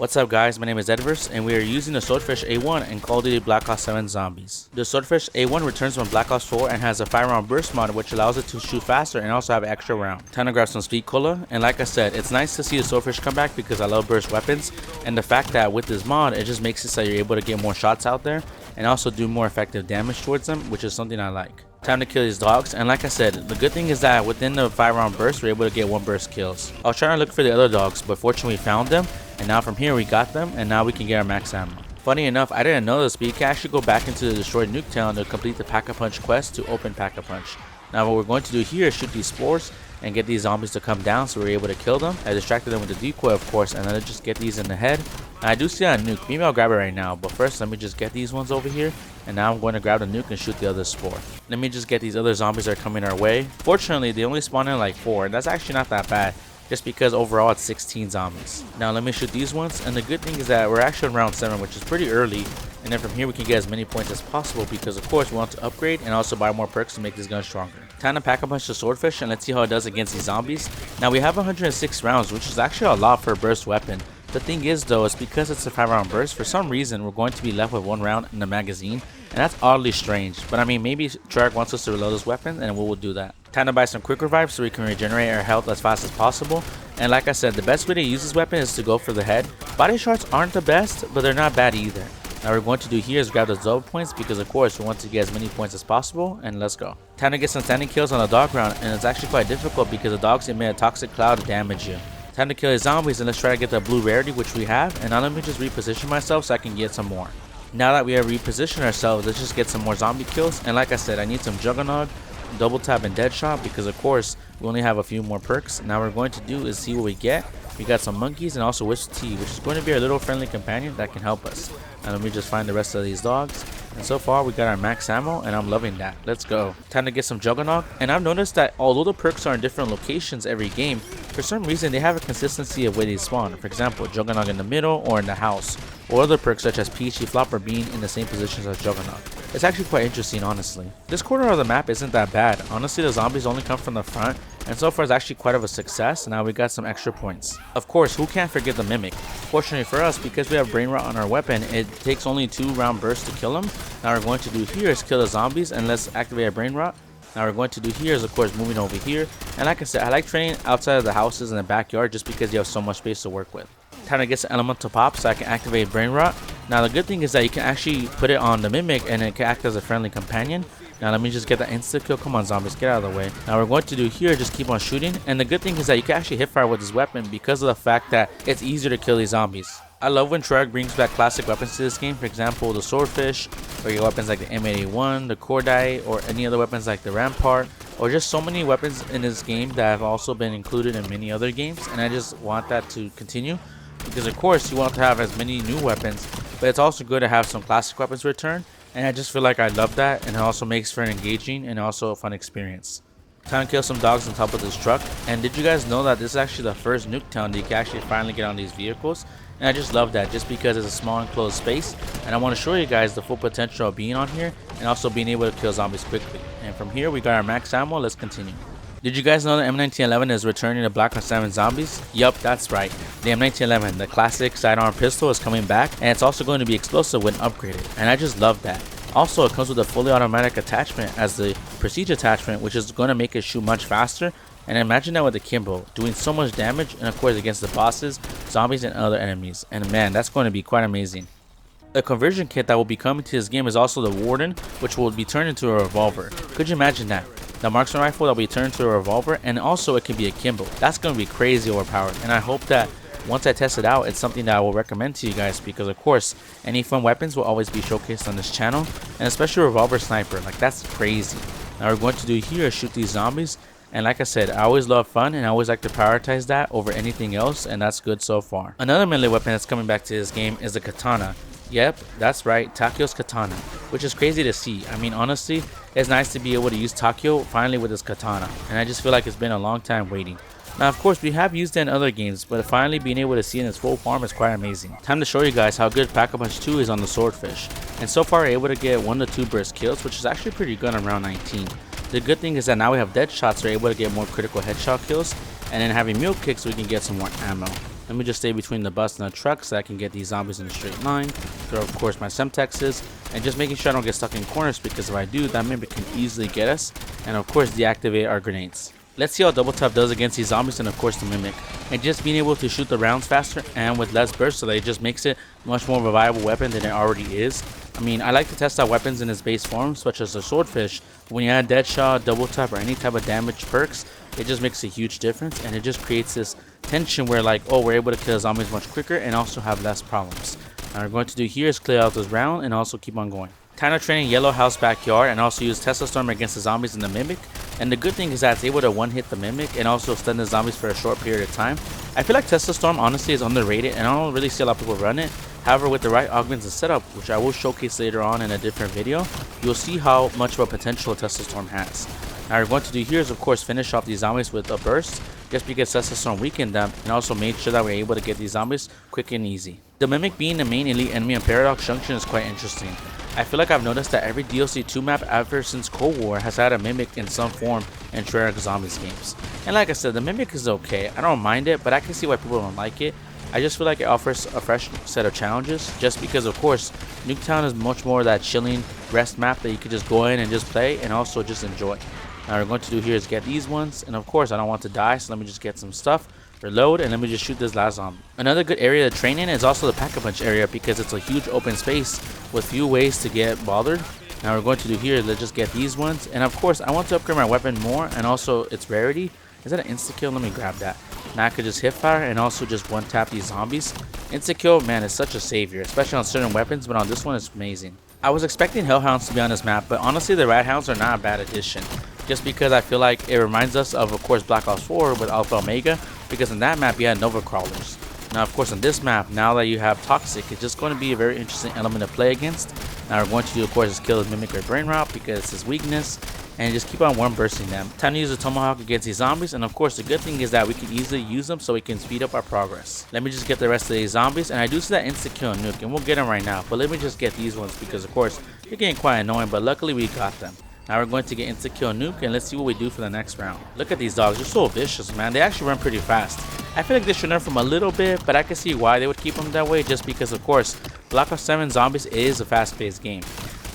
What's up guys, my name is DeadVerse and we are using the Swordfish A1 in Call of Duty Black Ops 7 Zombies. The Swordfish A1 returns from Black Ops 4 and has a 5-round burst mod which allows it to shoot faster and also have extra round. Time to grab some speed cola, and like I said, it's nice to see the Swordfish come back because I love burst weapons, and the fact that with this mod it just makes it so you're able to get more shots out there and also do more effective damage towards them, which is something I like. Time to kill these dogs, and like I said, the good thing is that within the 5-round burst we're able to get 1 burst kills. I was trying to look for the other dogs, but fortunately we found them, and now from here we got them, and now we can get our max ammo. Funny enough, I didn't know this, but you can actually go back into the destroyed Nuketown to complete the Pack-a-Punch quest to open Pack-a-Punch. Now what we're going to do here is shoot these spores and get these zombies to come down so we're able to kill them. I distracted them with the decoy of course, and then just get these in the head. And I do see a nuke, maybe I'll grab it right now, but first let me just get these ones over here, and now I'm going to grab the nuke and shoot the other spore. Let me just get these other zombies that are coming our way. Fortunately they only spawn in like 4, and that's actually not that bad, just because overall it's 16 zombies. Now let me shoot these ones, and the good thing is that we're actually in round 7, which is pretty early, and then from here we can get as many points as possible because of course we want to upgrade and also buy more perks to make this gun stronger. Time to Pack-a-Punch the Swordfish and let's see how it does against these zombies. Now we have 106 rounds, which is actually a lot for a burst weapon. The thing is though, it's because it's a 5-round burst, for some reason we're going to be left with 1 round in the magazine, and that's oddly strange, but I mean maybe Treyarch wants us to reload this weapon and we will do that. Time to buy some quick revives so we can regenerate our health as fast as possible, and like I said, the best way to use this weapon is to go for the head. Body shots aren't the best, but they're not bad either. Now what we're going to do here is grab the double points because of course we want to get as many points as possible, and let's go. Time to get some standing kills on the dog round, and it's actually quite difficult because the dogs emit a toxic cloud to damage you. Time to kill the zombies, and let's try to get the blue rarity which we have, and now let me just reposition myself so I can get some more. Now that we have repositioned ourselves, let's just get some more zombie kills, and like I said, I need some Juggernaut, double tap, and dead shot because of course we only have a few more perks. Now what we're going to do is see what we get. We got some monkeys and also Wisp Tea, which is going to be our little friendly companion that can help us. Now let me just find the rest of these dogs, and so far we got our max ammo and I'm loving that. Let's go. Time to get some Juggernaut, and I've noticed that although the perks are in different locations every game, for some reason they have a consistency of where they spawn. For example, Juggernaut in the middle or in the house, or other perks such as Peachy, Flop, or Bean in the same positions as Juggernaut. It's actually quite interesting honestly. This corner of the map isn't that bad. Honestly, the zombies only come from the front, and so far it's actually quite of a success. Now we got some extra points. Of course, who can't forget the Mimic? Fortunately for us, because we have Brain Rot on our weapon, it takes only 2-round bursts to kill them. Now we're going to do here is kill the zombies, and let's activate our Brain Rot. Now we're going to do here is of course moving over here, and like I said, I like training outside of the houses in the backyard just because you have so much space to work with. Time to get some elemental pop so I can activate Brain Rot. Now the good thing is that you can actually put it on the Mimic and it can act as a friendly companion. Now let me just get that insta kill. Come on zombies, get out of the way. Now we're going to do here, just keep on shooting, and the good thing is that you can actually hip fire with this weapon because of the fact that it's easier to kill these zombies. I love when Treyarch brings back classic weapons to this game, for example the Swordfish, or your weapons like the M81, the Cordite, or any other weapons like the Rampart, or just so many weapons in this game that have also been included in many other games, and I just want that to continue. Because of course you want to have as many new weapons, but it's also good to have some classic weapons return, and I just feel like I love that, and it also makes for an engaging and also a fun experience. Time to kill some dogs on top of this truck, and did you guys know that this is actually the first Nuketown that you can actually finally get on these vehicles? And I just love that just because it's a small enclosed space, and I want to show you guys the full potential of being on here and also being able to kill zombies quickly. And from here we got our max ammo. Let's continue. Did you guys know that M1911 is returning to Black Ops 7 Zombies? Yup, that's right. The M1911, the classic sidearm pistol, is coming back, and it's also going to be explosive when upgraded, and I just love that. Also, it comes with a fully automatic attachment as the Prestige attachment, which is going to make it shoot much faster. And imagine that with the Kimbo, doing so much damage, and of course against the bosses, zombies, and other enemies. And man, that's going to be quite amazing. A conversion kit that will be coming to this game is also the Warden, which will be turned into a revolver. Could you imagine that? The marksman rifle that will be turned into a revolver, and also it can be a Kimbo. That's going to be crazy overpowered, and I hope that once I test it out, it's something that I will recommend to you guys because of course any fun weapons will always be showcased on this channel, and especially revolver sniper, like that's crazy. Now what we're going to do here is shoot these zombies, and like I said, I always love fun and I always like to prioritize that over anything else, and that's good so far. Another melee weapon that's coming back to this game is the katana. Yep, that's right, Takio's katana, which is crazy to see. I mean honestly, it's nice to be able to use Takio finally with his katana, and I just feel like it's been a long time waiting. Now of course we have used it in other games, but finally being able to see it in its full form is quite amazing. Time to show you guys how good Pack-a-Punch 2 is on the Swordfish, and so far we're able to get 1 to 2 burst kills, which is actually pretty good on round 19. The good thing is that now we have dead shots, so we're able to get more critical headshot kills, and then having mule kicks we can get some more ammo. Let me just stay between the bus and the truck so I can get these zombies in a straight line. Throw of course my Semtexes, and just making sure I don't get stuck in corners, because if I do, that mimic can easily get us, and of course deactivate our grenades. Let's see how double tap does against these zombies and of course the mimic. And just being able to shoot the rounds faster and with less burst, so that it just makes it much more of a viable weapon than it already is. I mean, I like to test out weapons in its base form, such as the Swordfish. When you add Deadshot, double tap, or any type of damage perks, it just makes a huge difference, and it just creates this tension where like, oh, we're able to kill zombies much quicker and also have less problems. Now what we're going to do here is clear out this round and also keep on going. Time to train in Yellow House Backyard and also use Tesla Storm against the zombies and the mimic. And the good thing is that it's able to one-hit the mimic and also stun the zombies for a short period of time. I feel like Tesla Storm honestly is underrated, and I don't really see a lot of people run it. However, with the right augments and setup, which I will showcase later on in a different video, you'll see how much of a potential Tesla Storm has. Now what we're going to do here is of course finish off these zombies with a burst, just because Tesla Storm weakened them, and also made sure that we're able to get these zombies quick and easy. The mimic being the main elite enemy in Paradox Junction is quite interesting. I feel like I've noticed that every DLC 2 map ever since Cold War has had a mimic in some form in Treyarch Zombies games. And like I said, the mimic is okay, I don't mind it, but I can see why people don't like it. I just feel like it offers a fresh set of challenges, just because of course Nuketown is much more that chilling rest map that you could just go in and just play and also just enjoy. Now what we're going to do here is get these ones, and of course I don't want to die, so let me just get some stuff, reload, and let me just shoot this last zombie. Another good area to train in is also the Pack-a-Punch area, because it's a huge open space with few ways to get bothered. Now what we're going to do here is let's just get these ones, and of course I want to upgrade my weapon more and also its rarity. Is that an insta-kill? Let me grab that. Now I could just hip fire and also just one tap these zombies. Insta-kill, man, is such a savior, especially on certain weapons, but on this one it's amazing. I was expecting Hellhounds to be on this map, but honestly the Radhounds are not a bad addition, just because I feel like it reminds us of course Black Ops 4 with Alpha Omega, because in that map you had Nova Crawlers. Now of course on this map, now that you have Toxic, it's just going to be a very interesting element to play against. Now we're going to do of course is kill his Mimic or Brain Rot, because it's his weakness, and just keep on one bursting them. Time to use the Tomahawk against these zombies, and of course the good thing is that we can easily use them so we can speed up our progress. Let me just get the rest of these zombies, and I do see that insta-kill and nuke, and we'll get them right now, but let me just get these ones because of course they're getting quite annoying, but luckily we got them. Now we're going to get insta-kill nuke, and let's see what we do for the next round. Look at these dogs, they're so vicious, man. They actually run pretty fast. I feel like they should nerf them a little bit, but I can see why they would keep them that way, just because of course Black Ops 7 Zombies is a fast-paced game.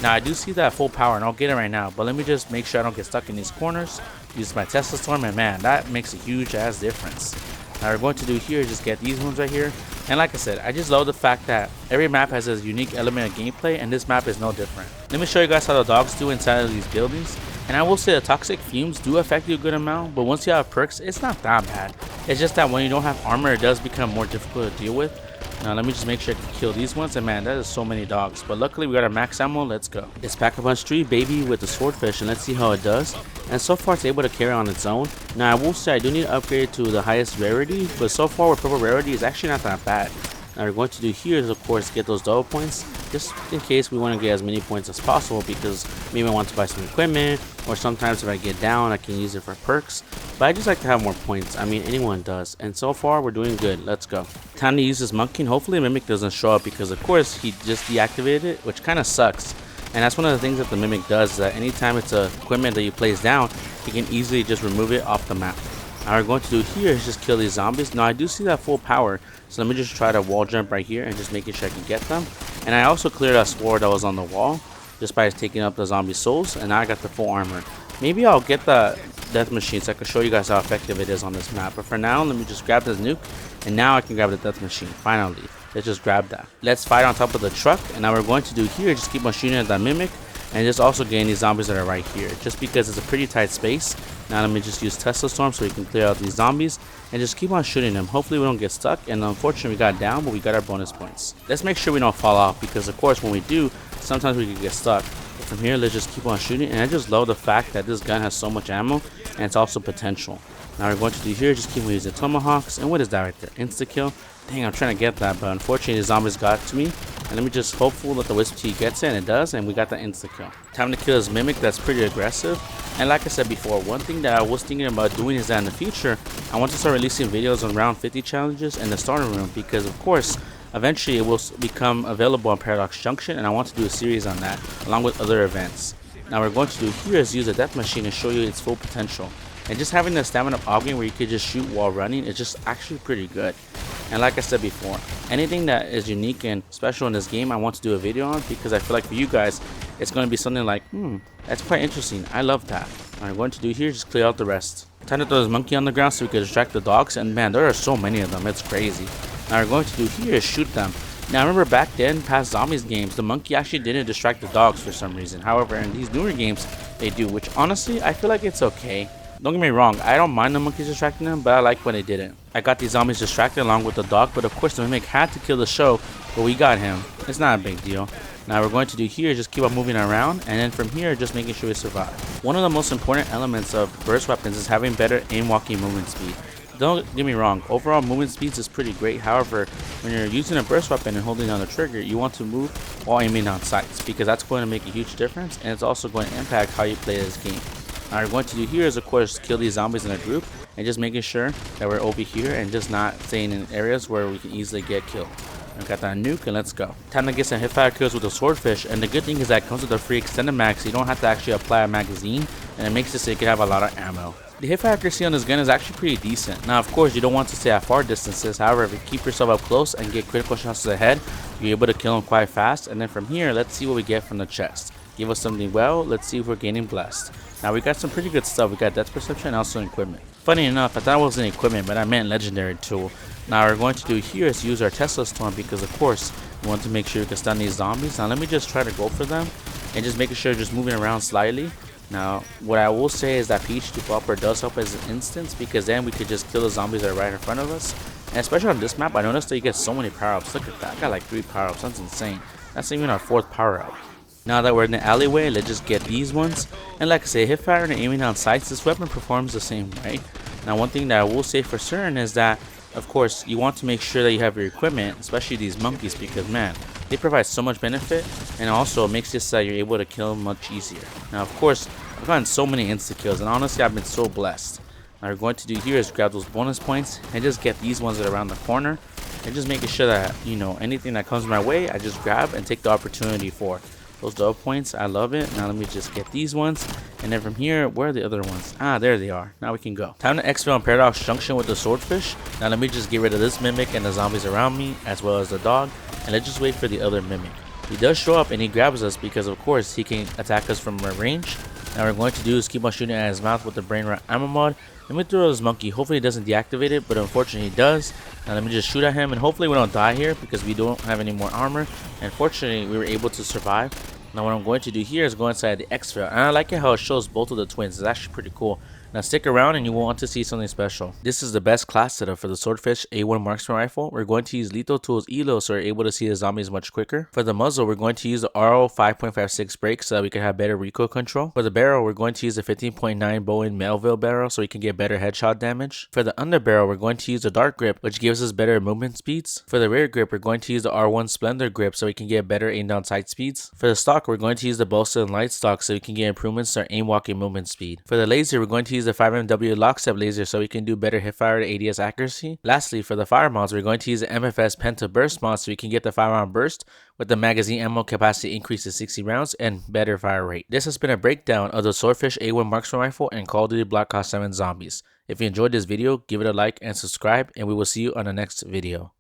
Now I do see that full power, and I'll get it right now, but let me just make sure I don't get stuck in these corners. Use my Tesla Storm, and man, that makes a huge ass difference. Now we're going to do here is just get these ones right here, and like I said, I just love the fact that every map has a unique element of gameplay, and this map is no different. Let me show you guys how the dogs do inside of these buildings, and I will say the toxic fumes do affect you a good amount, but once you have perks, it's not that bad. It's just that when you don't have armor, it does become more difficult to deal with. Now let me just make sure I can kill these ones, and man, that is so many dogs, but luckily we got our max ammo. Let's go. It's Pack-a-Punch 3 baby with the Swordfish, and let's see how it does. And so far it's able to carry on its own. Now I will say I do need to upgrade to the highest rarity, but so far with purple rarity is actually not that bad. Now we're going to do here is of course get those double points, just in case we want to get as many points as possible, because maybe I want to buy some equipment, or sometimes if I get down I can use it for perks. But I just like to have more points. I mean, anyone does, and so far we're doing good. Let's go. Time to use this monkey, and hopefully Mimic doesn't show up, because of course he just deactivated it, which kind of sucks. And that's one of the things that the Mimic does, is that anytime it's a equipment that you place down, you can easily just remove it off the map. Now we're going to do here is just kill these zombies. Now I do see that full power, so let me just try to wall jump right here and just making sure I can get them. And I also cleared that sword that was on the wall just by taking up the zombie souls, and now I got the full armor. Maybe I'll get the death machine so I can show you guys how effective it is on this map, but for now let me just grab this nuke, and now I can grab the death machine. Finally, let's just grab that. Let's fight on top of the truck, and now we're going to do here just keep on shooting at that Mimic, and just also getting these zombies that are right here, just because it's a pretty tight space. Now let me just use Tesla Storm so we can clear out these zombies and just keep on shooting them. Hopefully we don't get stuck, and unfortunately we got down, but we got our bonus points. Let's make sure we don't fall off, because of course when we do, sometimes we can get stuck. But from here, let's just keep on shooting, and I just love the fact that this gun has so much ammo, and it's also potential. Now we're going to do here, just keep on using Tomahawks, and what is that right there? Insta-kill? Dang, I'm trying to get that, but unfortunately the zombies got to me. And let me just hopeful that the Wisp Tea gets it, and it does, and we got the insta-kill. Time to kill this Mimic that's pretty aggressive. And like I said before, one thing that I was thinking about doing is that in the future, I want to start releasing videos on round 50 challenges in the starter room, because of course, eventually it will become available on Paradox Junction, and I want to do a series on that, along with other events. Now what we're going to do here is use a death machine and show you its full potential. And just having the stamina augment where you could just shoot while running is just actually pretty good. And like I said before, anything that is unique and special in this game I want to do a video on, because I feel like for you guys it's going to be something like, that's quite interesting, I love that. What I'm going to do here is just clear out the rest. Time to throw this monkey on the ground so we can distract the dogs, and man, there are so many of them, it's crazy. Now what we're going to do here is shoot them. Now I remember back then, past Zombies games, the monkey actually didn't distract the dogs for some reason. However, in these newer games, they do, which honestly, I feel like it's okay. Don't get me wrong, I don't mind the monkeys distracting them, but I like when they didn't. I got these zombies distracted along with the dog, but of course the mimic had to kill the show, but we got him. It's not a big deal. Now we're going to do here is just keep on moving around, and then from here just making sure we survive. One of the most important elements of burst weapons is having better aim walking movement speed. Don't get me wrong, overall movement speeds is pretty great. However, when you're using a burst weapon and holding down the trigger, you want to move while aiming down sights, because that's going to make a huge difference, and it's also going to impact how you play this game. Now what we're going to do here is of course kill these zombies in a group, and just making sure that we're over here and just not staying in areas where we can easily get killed. I've got that nuke, and let's go. Time to get some hipfire kills with the swordfish, and the good thing is that it comes with a free extended mag, so you don't have to actually apply a magazine, and it makes it so you can have a lot of ammo. The hipfire accuracy on this gun is actually pretty decent. Now of course you don't want to stay at far distances, however if you keep yourself up close and get critical shots to the head, you're able to kill them quite fast. And then from here, let's see what we get from the chest. Give us something well, let's see if we're gaining blessed. Now we got some pretty good stuff. We got depth perception and also equipment. Funny enough, I thought it wasn't equipment, but I meant legendary tool. Now what we're going to do here is use our Tesla storm, because of course we want to make sure we can stun these zombies. Now let me just try to go for them and just making sure just moving around slightly. Now what I will say is that PH2 Popper does help as an instance, because then we could just kill the zombies that are right in front of us. And especially on this map, I noticed that you get so many power-ups. Look at that, I got like 3 power-ups. That's insane. That's even our 4th power-up. Now that we're in the alleyway, let's just get these ones. And like I say, hipfire and aiming down sights, this weapon performs the same way. Now one thing that I will say for certain is that of course you want to make sure that you have your equipment, especially these monkeys, because man, they provide so much benefit, and also it makes it so you're able to kill them much easier. Now of course I've gotten so many insta kills, and honestly I've been so blessed. Now what we're going to do here is grab those bonus points and just get these ones that are around the corner, and just making sure that, you know, anything that comes my way I just grab and take the opportunity for. Those dub points, I love it. Now let me just get these ones, and then from here, where are the other ones? Ah, there they are. Now we can go. Time to exfil on Paradox Junction with the swordfish. Now let me just get rid of this mimic and the zombies around me, as well as the dog, and let's just wait for the other mimic. He does show up and he grabs us, because of course he can attack us from range. Now what we're going to do is keep on shooting at his mouth with the brain rot ammo mod. Let me throw this monkey. Hopefully he doesn't deactivate it, but unfortunately he does. Now let me just shoot at him, and hopefully we don't die here, because we don't have any more armor, and fortunately we were able to survive. Now what I'm going to do here is go inside the exfil, and I like it how it shows both of the twins. It's actually pretty cool. Now stick around and you will want to see something special. This is the best class setup for the Swordfish A1 marksman rifle. We're going to use lethal tools ELO, so we're able to see the zombies much quicker. For the muzzle, we're going to use the RO 5.56 brake so that we can have better recoil control. For the barrel, we're going to use the 15.9 Bowen Melville barrel so we can get better headshot damage. For the underbarrel, we're going to use the dark grip, which gives us better movement speeds. For the rear grip, we're going to use the R1 Splendor grip so we can get better aim down sight speeds. For the stock, we're going to use the Bosun light stock so we can get improvements to our aim walking movement speed. For the laser, we're going to use the 5MW Lockstep laser so we can do better hipfire to ADS accuracy. Lastly, for the fire mods, we're going to use the MFS Penta burst mod so we can get the 5-round burst with the magazine ammo capacity increase to 60 rounds and better fire rate. This has been a breakdown of the Swordfish A1 marksman rifle and Call of Duty Black Ops 7 Zombies. If you enjoyed this video, give it a like and subscribe, and we will see you on the next video.